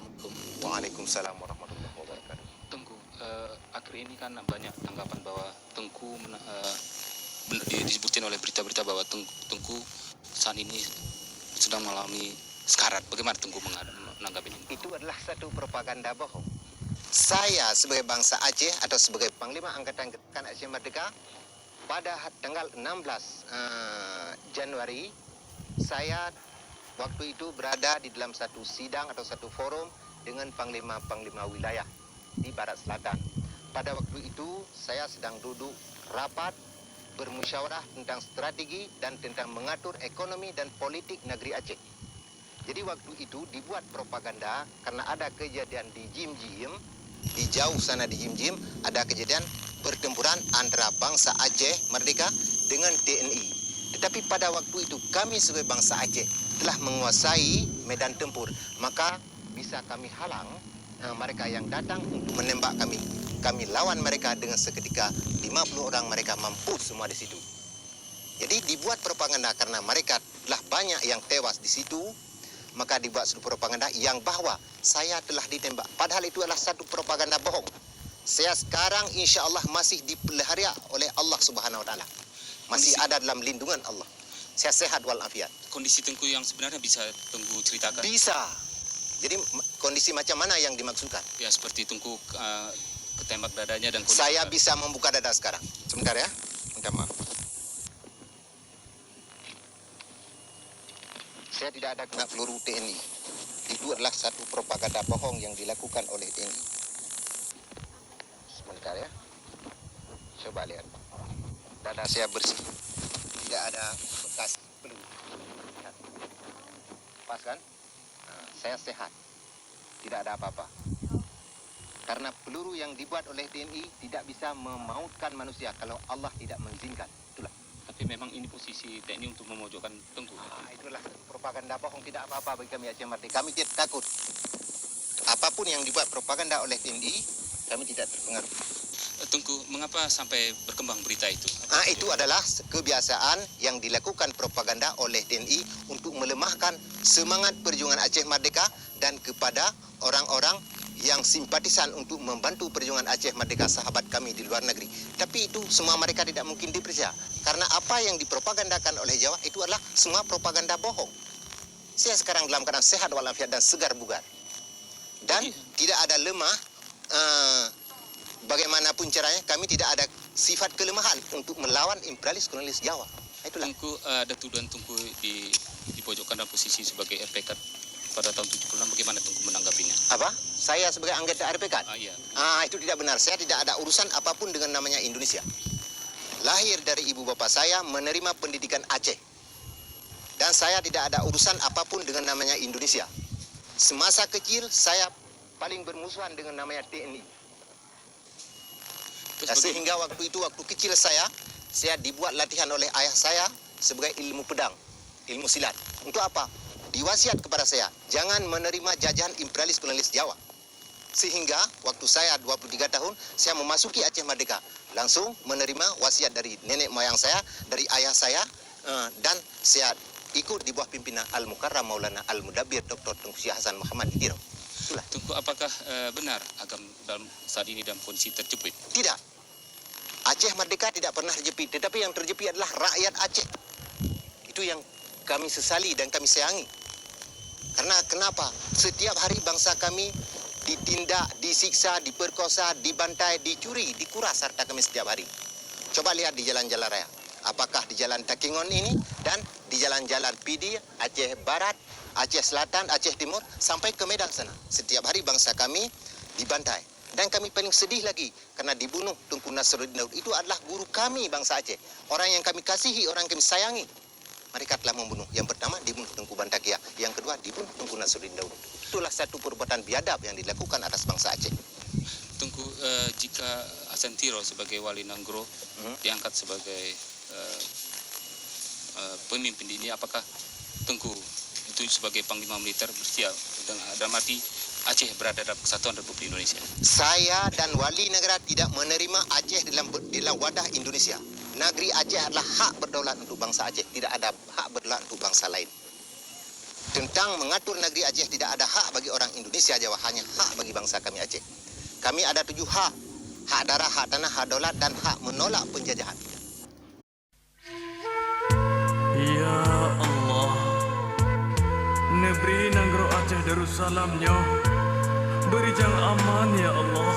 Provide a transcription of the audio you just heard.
Assalamualaikum. Waalaikumsalam warahmatullahi wabarakatuh. Tengku, akhir ini kan banyak tanggapan bahwa Tengku disebutin oleh berita-berita bahwa Tengku saat ini sedang mengalami sekarat. Bagaimana Tengku menanggapi ini? Itu adalah satu propaganda bohong. Saya sebagai bangsa Aceh atau sebagai Panglima Angkatan Aceh Merdeka pada tanggal 16 Januari saya waktu itu berada di dalam satu sidang atau satu forum dengan panglima-panglima wilayah di Barat Selatan. Pada waktu itu saya sedang duduk rapat bermusyawarah tentang strategi dan tentang mengatur ekonomi dan politik negeri Aceh. Jadi waktu itu dibuat propaganda karena ada kejadian di Jim-Jim, di jauh sana di Jim-Jim ada kejadian pertempuran antara bangsa Aceh Merdeka dengan TNI. Tetapi pada waktu itu kami sebagai bangsa Aceh telah menguasai medan tempur, maka bisa kami halang mereka yang datang untuk menembak kami. Kami lawan mereka dengan seketika 50 orang mereka mampus semua di situ. Jadi dibuat propaganda karena mereka telah banyak yang tewas di situ, maka dibuat satu propaganda yang bahwa saya telah ditembak. Padahal itu adalah satu propaganda bohong. Saya sekarang insya Allah masih dipelihara oleh Allah Subhanahu Wa Taala. Masih ada dalam lindungan Allah. Saya sehat walafiat. Kondisi Tengku yang sebenarnya bisa Tengku ceritakan? Bisa. Jadi kondisi macam mana yang dimaksudkan? Ya seperti Tengku ketembak dadanya dan kondisi saya bisa membuka dada sekarang. Sebentar ya. Minta maaf. Saya tidak ada kena peluru TNI. Itu adalah satu propaganda bohong yang dilakukan oleh TNI. Sebentar ya. Coba lihat. Dada saya bersih. Tidak ada bekas peluru. Lihat. Pas kan? Nah, saya sehat. Tidak ada apa-apa. Karena peluru yang dibuat oleh TNI tidak bisa memautkan manusia kalau Allah tidak mengizinkan. Itulah. Tapi memang ini posisi TNI untuk memojokkan Tengku. Itulah propaganda bohong, tidak apa-apa bagi kami Aceh Merdeka. Kami tidak takut. Apapun yang dibuat propaganda oleh TNI, kami tidak terpengaruh. Tengku, mengapa sampai berkembang berita itu? Itu adalah kebiasaan yang dilakukan propaganda oleh TNI untuk melemahkan semangat perjuangan Aceh Merdeka dan kepada orang-orang yang simpatisan untuk membantu perjuangan Aceh Merdeka sahabat kami di luar negeri. Tapi itu semua mereka tidak mungkin dipercaya. Karena apa yang dipropagandakan oleh Jawa itu adalah semua propaganda bohong. Saya sekarang dalam keadaan sehat walafiat dan segar bugar. Dan tidak ada lemah, bagaimanapun caranya kami tidak ada sifat kelemahan untuk melawan imperialis kolonialis Jawa. Itulah. Tengku, ada tuduhan Tengku dipojokkan dalam posisi sebagai RPK pada tahun 76, bagaimana Tengku menanggapinya? Apa? Saya sebagai anggota RPK? Iya. Itu tidak benar. Saya tidak ada urusan apapun dengan namanya Indonesia. Lahir dari ibu bapak saya menerima pendidikan Aceh. Dan saya tidak ada urusan apapun dengan namanya Indonesia. Semasa kecil saya paling bermusuhan dengan namanya TNI. Sehingga waktu kecil saya dibuat latihan oleh ayah saya sebagai ilmu pedang, ilmu silat. Untuk apa? Diwasiat kepada saya, jangan menerima jajahan imperialis kolonialis Jawa. Sehingga waktu saya 23 tahun, saya memasuki Aceh Merdeka. Langsung menerima wasiat dari nenek moyang saya, dari ayah saya, dan saya ikut di bawah pimpinan Al-Mukarram Maulana Al-Mudabbir Dr. Tengku Syah Hasan Muhammad Idiro. Itulah. Tengku, apakah benar agam dalam saat ini dalam kondisi terjepit? Tidak. Aceh Merdeka tidak pernah terjepit, tetapi yang terjepit adalah rakyat Aceh. Itu yang kami sesali dan kami sayangi. Karena kenapa? Setiap hari bangsa kami ditindak, disiksa, diperkosa, dibantai, dicuri, dikuras harta kami setiap hari. Coba lihat di jalan-jalan raya. Apakah di jalan Takingon ini dan di jalan-jalan Pidi, Aceh Barat, Aceh Selatan, Aceh Timur, sampai ke Medan sana. Setiap hari bangsa kami dibantai. Dan kami paling sedih lagi karena dibunuh Tengku Nasruddin Daud. Itu adalah guru kami bangsa Aceh. Orang yang kami kasihi, orang yang kami sayangi. Mereka telah membunuh. Yang pertama dibunuh Tengku Bantakia. Yang kedua dibunuh Tengku Nasruddin Daud. Itulah satu perbuatan biadab yang dilakukan atas bangsa Aceh. Tengku, jika Asentiro sebagai wali Nanggro diangkat sebagai pemimpin ini, apakah Tengku itu sebagai panglima militer bersedia dalam arti Aceh berada dalam kesatuan Republik Indonesia? Saya dan wali negara tidak menerima Aceh dalam wadah Indonesia. Negeri Aceh adalah hak berdaulat untuk bangsa Aceh, tidak ada hak berdaulat untuk bangsa lain. tentang mengatur negeri Aceh tidak ada hak bagi orang Indonesia Jawa, hanya hak bagi bangsa kami Aceh. Kami ada 7 hak. Hak darah, hak tanah, hak daulat dan hak menolak penjajahan. Ya Allah, negeri Nanggro Aceh Darussalamnya beri jang aman ya Allah.